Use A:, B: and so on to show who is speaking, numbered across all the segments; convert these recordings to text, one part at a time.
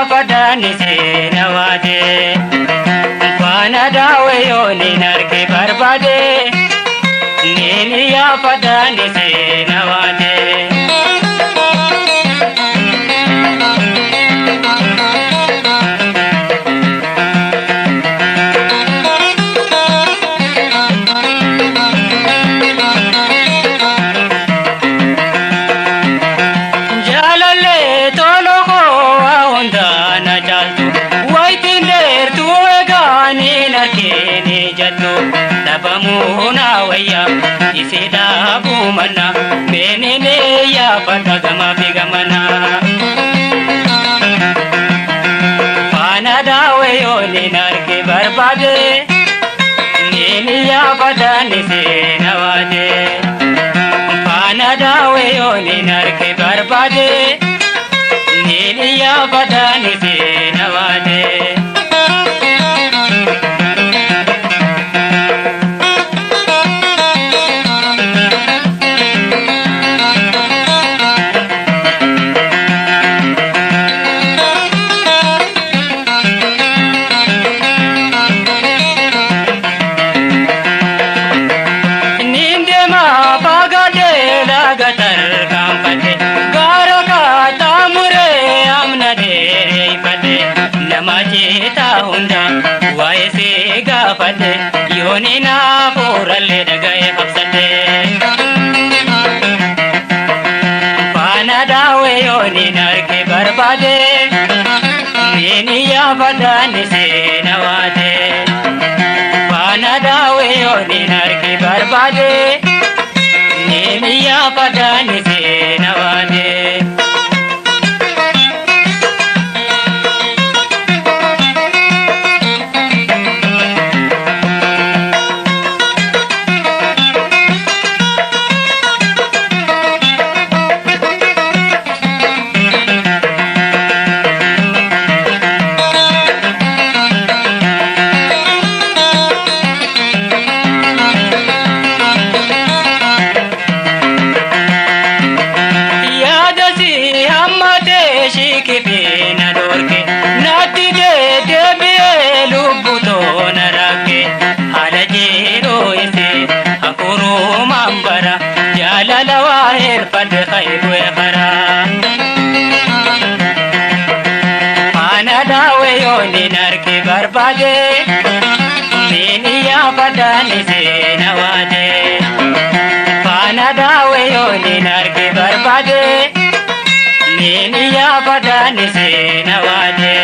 A: Badani se nawade Pana dawe yoni narke barbade Niniya padani se nawade Nabamuna waya isida bumana menene ya patagama bigamana Pana dawe yoni narke barbade nini ya padani se nawade Pana dawe yoni narke barbade nini ya padani se nawade Yoni na puralle dagaye hafsate Pana dawe yoni narke barbade Nini ya badani se nawade Pana dawe yoni narke barbade Nini ya badani se nawade Pad khaybu khara Pana dawe yoni narke barbade Nini ya badani se nawade Pana dawe yoni narke barbade Nini ya badani se nawade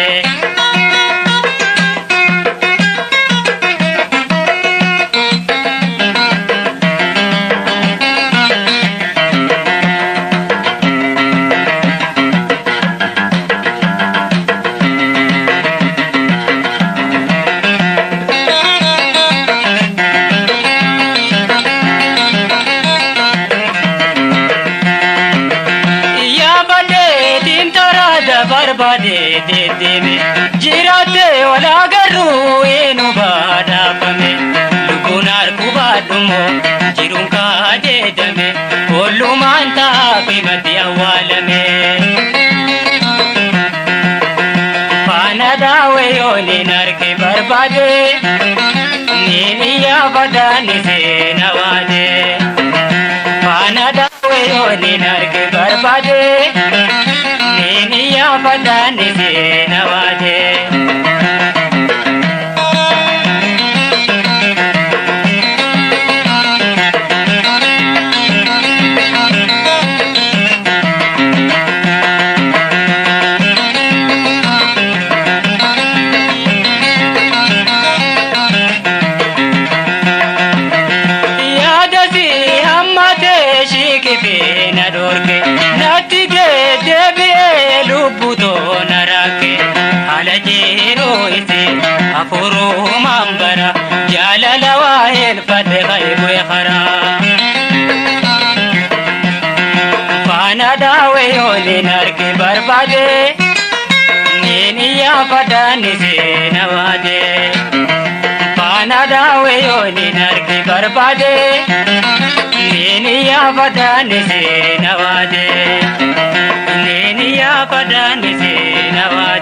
A: barbade de deme jirate wala garu enu bada pame lugunar kubadumo jirunka de deme kollu manta bimati awalame Pana dawe yoni narke barbade nini ya badani se nawade Pana dawe yoni narke barbade Nini ya badani se nawade Urumaan bara jaalala waa elfate qaybu eqaraa. Faana daawee yooliin arge barbaade neeni yaafadhaan seena waade. Faana daawee yooliin arge barbaade neeni yaafadhaan seena waade. Neeni yaafadhaan seena waade.